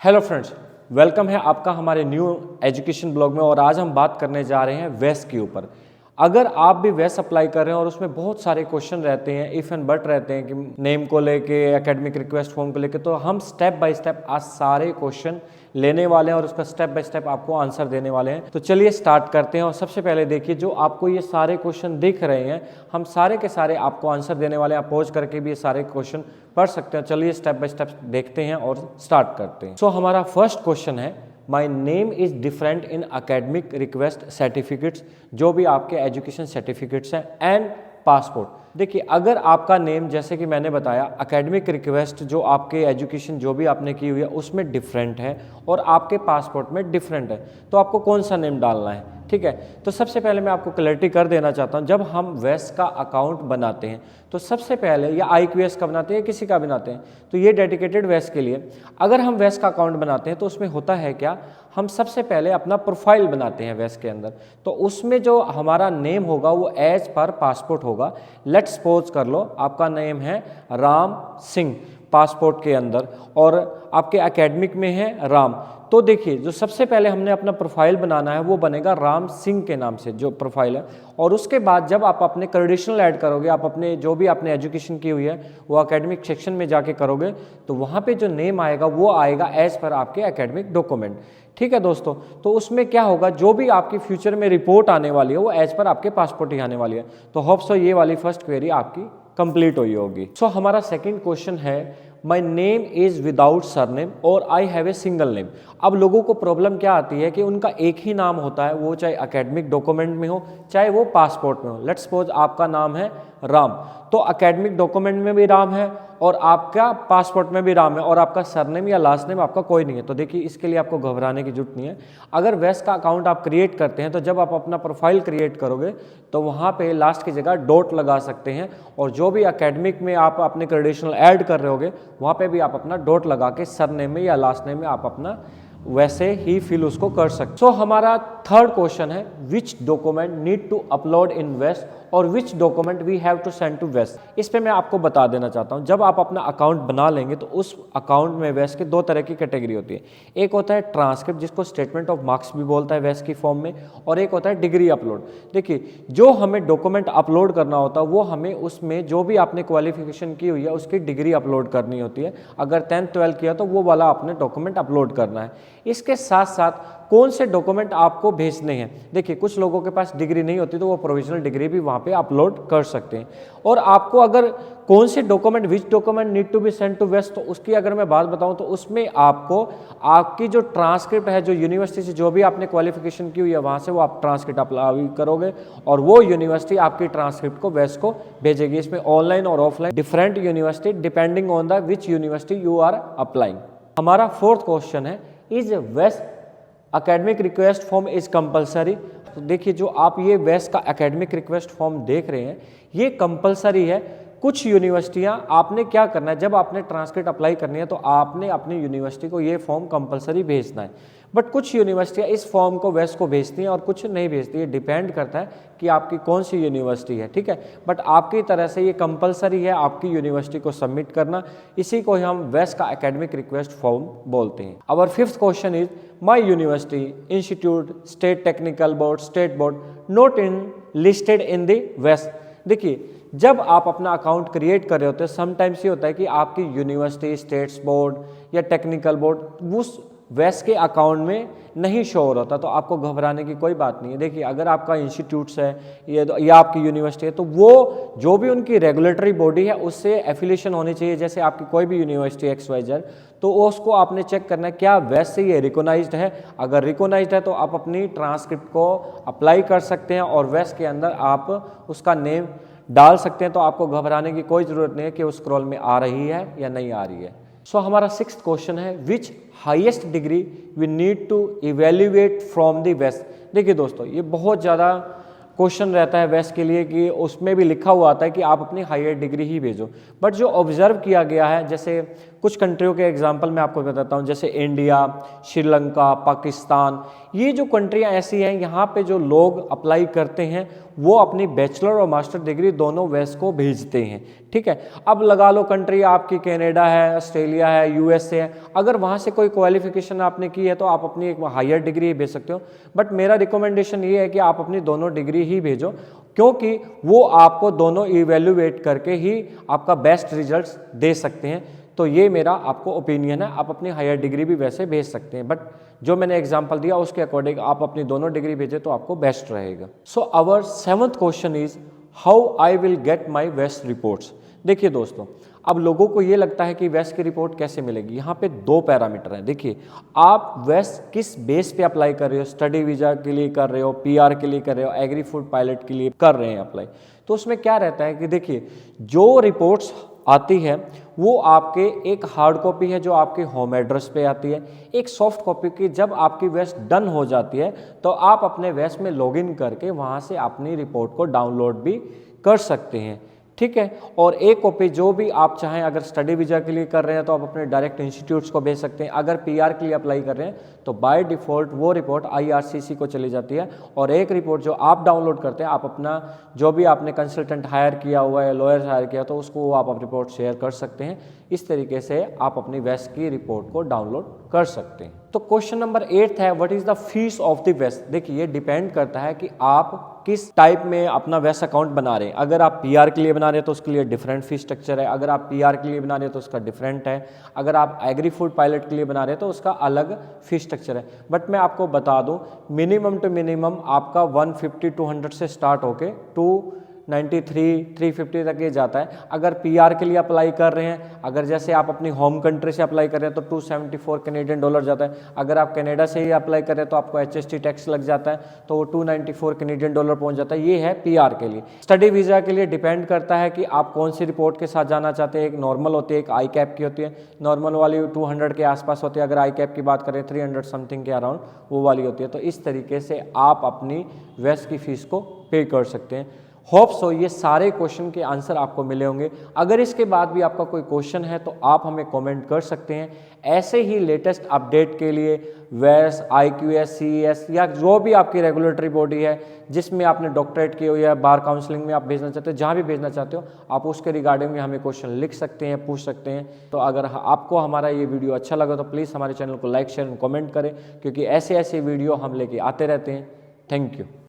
Hello friends, welcome है आपका हमारे न्यू एजुकेशन ब्लॉग में। और आज हम बात करने जा रहे हैं वेस के ऊपर। अगर आप भी वेस अप्लाई कर रहे हैं और उसमें बहुत सारे क्वेश्चन रहते हैं, इफ़ एंड बट रहते हैं कि नेम को लेके, एकेडमिक रिक्वेस्ट फॉर्म को लेके, तो हम स्टेप बाय स्टेप आज सारे क्वेश्चन लेने वाले हैं और उसका स्टेप बाय स्टेप आपको आंसर देने वाले हैं। तो चलिए स्टार्ट करते हैं। और सबसे पहले देखिए, जो आपको ये सारे क्वेश्चन दिख रहे हैं, हम सारे के सारे आपको आंसर देने वाले हैं। आप पॉज करके भी ये सारे क्वेश्चन पढ़ सकते हैं। चलिए स्टेप बाय स्टेप देखते हैं और स्टार्ट करते हैं। हमारा फर्स्ट क्वेश्चन है, my name is different in academic request certificates, जो भी आपके एजुकेशन सर्टिफिकेट्स हैं, एंड पासपोर्ट। देखिए, अगर आपका नेम जैसे कि मैंने बताया, अकेडमिक रिक्वेस्ट जो आपके एजुकेशन जो भी आपने की हुई है उसमें डिफरेंट है और आपके पासपोर्ट में डिफरेंट है, तो आपको कौन सा नेम डालना है। ठीक है, तो सबसे पहले मैं आपको क्लैरिटी कर देना चाहता हूं, जब हम वेस का अकाउंट बनाते हैं तो सबसे पहले, या IQS का बनाते हैं, किसी का बनाते हैं, तो ये डेडिकेटेड वेस के लिए। अगर हम वेस का अकाउंट बनाते हैं तो उसमें होता है क्या, हम सबसे पहले अपना प्रोफाइल बनाते हैं वेस के अंदर। तो उसमें जो हमारा नेम होगा वो एज पर पासपोर्ट होगा। लेट्स सपोज कर लो आपका नेम है राम सिंह पासपोर्ट के अंदर, और आपके एकेडमिक में है राम। तो देखिए, जो सबसे पहले हमने अपना प्रोफाइल बनाना है वो बनेगा राम सिंह के नाम से, जो प्रोफाइल है। और उसके बाद जब आप अपने क्रेडेंशियल ऐड करोगे, आप अपने जो भी आपने एजुकेशन की हुई है वो एकेडमिक सेक्शन में जाके करोगे, तो वहाँ पे जो नेम आएगा वो आएगा एज पर आपके एकेडमिक डॉक्यूमेंट। ठीक है दोस्तों, तो उसमें क्या होगा, जो भी आपकी फ्यूचर में रिपोर्ट आने वाली है वो एज पर आपके पासपोर्ट ही आने वाली है। तो होप सो ये वाली फर्स्ट क्वेरी आपकी कंप्लीट हुई होगी। हमारा सेकंड क्वेश्चन है, my name is without surname और I have a single name. अब लोगों को प्रॉब्लम क्या आती है कि उनका एक ही नाम होता है, वो चाहे एकेडमिक डॉक्यूमेंट में हो चाहे वो पासपोर्ट में हो। लेट्स सपोज आपका नाम है राम, तो एकेडमिक डॉक्यूमेंट में भी राम है और आपका पासपोर्ट में भी राम है, और आपका सरनेम या लास्ट नेम आपका कोई नहीं है। तो देखिए, इसके लिए आपको घबराने की जरूरत नहीं है। अगर वेस का अकाउंट आप क्रिएट करते हैं तो जब आप अपना प्रोफाइल क्रिएट करोगे तो वहाँ पे लास्ट की जगह डॉट लगा सकते हैं, और जो भी एकेडमिक में आप अपने क्रेडेंशियल ऐड कर रहे होगे वहाँ पे भी आप अपना डॉट लगा के सरनेम में या लास्ट नेम में आप अपना वैसे ही फिल उसको कर सकते। हमारा थर्ड क्वेश्चन है, which document need to upload in वेस और which document we have to send to वेस। इस पे मैं आपको बता देना चाहता हूँ, जब आप अपना अकाउंट बना लेंगे तो उस अकाउंट में वेस के दो तरह की कैटेगरी होती है। एक होता है ट्रांसक्रिप्ट, जिसको स्टेटमेंट ऑफ मार्क्स भी बोलता है वेस की फॉर्म में, और एक होता है डिग्री अपलोड। देखिए, जो हमें डॉक्यूमेंट अपलोड करना होता है वो हमें उसमें जो भी आपने क्वालिफिकेशन की हुई है उसकी डिग्री अपलोड करनी होती है। अगर 10th 12th किया तो वो वाला आपने डॉक्यूमेंट अपलोड करना है। इसके साथ साथ कौन से डॉक्यूमेंट आपको भेजने हैं, देखिए कुछ लोगों के पास डिग्री नहीं होती तो वो प्रोविजनल डिग्री भी वहाँ पे अपलोड कर सकते हैं। और आपको अगर कौन से document, which document need to be send to वेस्ट, तो उसकी अगर मैं बात बताऊं तो उसमें आपको आपकी जो ट्रांसक्रिप्ट है, जो यूनिवर्सिटी से जो भी आपने क्वालिफिकेशन की हुई है वहाँ से वो आप ट्रांसक्रिप्ट अप्लाई करोगे और वो यूनिवर्सिटी आपकी ट्रांसक्रिप्ट को वेस्ट को भेजेगी। इसमें ऑनलाइन और offline different university depending on the which university you are applying. हमारा फोर्थ क्वेश्चन है, इज वेस्ट academic request form is compulsory. तो देखिए, जो आप ये वेस का एकेडमिक रिक्वेस्ट फॉर्म देख रहे हैं ये कंपलसरी है। कुछ यूनिवर्सिटियां, आपने क्या करना है, जब आपने ट्रांसक्रिप्ट अप्लाई करनी है तो आपने अपनी यूनिवर्सिटी को ये फॉर्म कंपलसरी भेजना है। बट कुछ यूनिवर्सिटियां इस फॉर्म को वेस को भेजती हैं और कुछ नहीं भेजती है, डिपेंड करता है कि आपकी कौन सी यूनिवर्सिटी है। ठीक है, बट आपकी तरह से ये कंपलसरी है आपकी यूनिवर्सिटी को सबमिट करना। इसी को हम वेस का एकेडमिक रिक्वेस्ट फॉर्म बोलते हैं। Our fifth question is, my university, institute, state technical board, state board not in listed in the वेस। देखिए, जब आप अपना अकाउंट क्रिएट कर रहे होते हैं, समटाइम्स ये होता है कि आपकी यूनिवर्सिटी, स्टेट्स बोर्ड या टेक्निकल बोर्ड उस वेस के अकाउंट में नहीं शो हो रहा था, तो आपको घबराने की कोई बात नहीं है। देखिए, अगर आपका इंस्टीट्यूट्स है या आपकी यूनिवर्सिटी है तो वो जो भी उनकी रेगुलेटरी बॉडी है उससे एफिलिएशन होनी चाहिए। जैसे आपकी कोई भी यूनिवर्सिटी XYZ, तो उसको आपने चेक करना है क्या वेस से ये रिकोगनाइज्ड है। अगर रिकोगनाइज्ड है तो आप अपनी ट्रांसक्रिप्ट को अप्लाई कर सकते हैं और वेस के अंदर आप उसका नेम डाल सकते हैं। तो आपको घबराने की कोई ज़रूरत नहीं है कि उस स्क्रॉल में आ रही है या नहीं आ रही है। हमारा सिक्स्थ क्वेश्चन है, which highest degree we need to evaluate from the वेस्ट। देखिए दोस्तों, ये बहुत ज़्यादा क्वेश्चन रहता है वेस्ट के लिए कि उसमें भी लिखा हुआ आता है कि आप अपनी हायर डिग्री ही भेजो। बट जो ऑब्जर्व किया गया है, जैसे कुछ कंट्रियों के एग्जांपल मैं आपको बताता हूँ, जैसे इंडिया, श्रीलंका, पाकिस्तान, ये जो कंट्रियाँ ऐसी हैं यहाँ पे जो लोग अप्लाई करते हैं वो अपनी बैचलर और मास्टर डिग्री दोनों वेस्ट को भेजते हैं। ठीक है, अब लगा लो कंट्री आपकी कनाडा है, ऑस्ट्रेलिया है, यूएसए है, अगर वहाँ से कोई क्वालिफिकेशन आपने की है तो आप अपनी एक हायर डिग्री ही भेज सकते हो। बट मेरा रिकमेंडेशन ये है कि आप अपनी दोनों डिग्री ही भेजो, क्योंकि वो आपको दोनों इवेल्युएट करके ही आपका बेस्ट रिजल्ट्स दे सकते हैं। तो ये मेरा आपको ओपिनियन है, आप अपनी हायर डिग्री भी वैसे भेज सकते हैं, बट जो मैंने एग्जांपल दिया उसके अकॉर्डिंग आप अपनी दोनों डिग्री भेजें तो आपको बेस्ट रहेगा। So our 7th question is how I will get my वेस्ट रिपोर्ट्स। देखिए दोस्तों, अब लोगों को ये लगता है कि वेस्ट की रिपोर्ट कैसे मिलेगी। यहाँ पे 2 पैरामीटर हैं। देखिए, आप वेस्ट किस बेस पे अप्लाई कर रहे हो, स्टडी वीज़ा के लिए कर रहे हो, पीआर के लिए कर रहे हो, एग्री फूड पायलट के लिए कर रहे हैं अप्लाई, तो उसमें क्या रहता है कि देखिए जो रिपोर्ट्स आती है वो आपके एक हार्ड कॉपी है जो आपके होम एड्रेस पे आती है, एक सॉफ्ट कॉपी की जब आपकी वेस्ट डन हो जाती है तो आप अपने वेस्ट में लॉगिन करके वहाँ से अपनी रिपोर्ट को डाउनलोड भी कर सकते हैं। ठीक है, और एक कॉपी जो भी आप चाहें, अगर स्टडी वीज़ा के लिए कर रहे हैं तो आप अपने डायरेक्ट इंस्टीट्यूट्स को भेज सकते हैं, अगर पीआर के लिए अप्लाई कर रहे हैं तो बाय डिफ़ॉल्ट वो रिपोर्ट आईआरसीसी को चली जाती है, और एक रिपोर्ट जो आप डाउनलोड करते हैं आप अपना जो भी आपने कंसल्टेंट हायर किया हुआ है, लॉयर हायर किया तो उसको आप रिपोर्ट शेयर कर सकते हैं। इस तरीके से आप अपनी वेस्ट की रिपोर्ट को डाउनलोड कर सकते हैं। तो क्वेश्चन नंबर 8 है, what is the fees of the वेस्ट। देखिए, ये डिपेंड करता है कि आप किस टाइप में अपना वेस्ट अकाउंट बना रहे हैं। अगर आप पीआर के लिए बना रहे हैं तो उसके लिए डिफरेंट फी स्ट्रक्चर है, अगर आप पीआर के लिए बना रहे हैं तो उसका डिफरेंट है, अगर आप एग्री फूड पायलट के लिए बना रहे हैं तो उसका अलग फी स्ट्रक्चर है। बट मैं आपको बता दूं, मिनिमम टू मिनिमम आपका 150-200 से स्टार्ट होके 293-350 तक ये जाता है। अगर पीआर के लिए अप्लाई कर रहे हैं, अगर जैसे आप अपनी होम कंट्री से अप्लाई कर रहे हैं तो 274 कैनेडियन डॉलर जाता है। अगर आप कनाडा से ही अप्लाई कर रहे हैं तो आपको एचएसटी टैक्स लग जाता है, तो वो 294 कैनेडियन डॉलर पहुंच जाता है। ये है पीआर के लिए। स्टडी वीज़ा के लिए डिपेंड करता है कि आप कौन सी रिपोर्ट के साथ जाना चाहते हैं। एक नॉर्मल होती है, एक आई कैप की होती है। नॉर्मल वाली 200 के आसपास होती है, अगर आई कैप की बात करें 300 समथिंग के अराउंड वो वाली होती है। तो इस तरीके से आप अपनी वेस्ट की फीस को पे कर सकते हैं। होप सो ये सारे क्वेश्चन के आंसर आपको मिले होंगे। अगर इसके बाद भी आपका कोई क्वेश्चन है तो आप हमें कमेंट कर सकते हैं। ऐसे ही लेटेस्ट अपडेट के लिए वेस, IQS, CES या जो भी आपकी रेगुलेटरी बॉडी है जिसमें आपने डॉक्टरेट की हो या बार काउंसलिंग में आप भेजना चाहते हो, जहाँ भी भेजना चाहते हो आप उसके रिगार्डिंग में हमें क्वेश्चन लिख सकते हैं, पूछ सकते हैं। तो अगर आपको हमारा ये वीडियो अच्छा लगा तो प्लीज़ हमारे चैनल को लाइक, शेयर एंड कमेंट करें, क्योंकि ऐसे ऐसे वीडियो हम लेके आते रहते हैं। Thank you.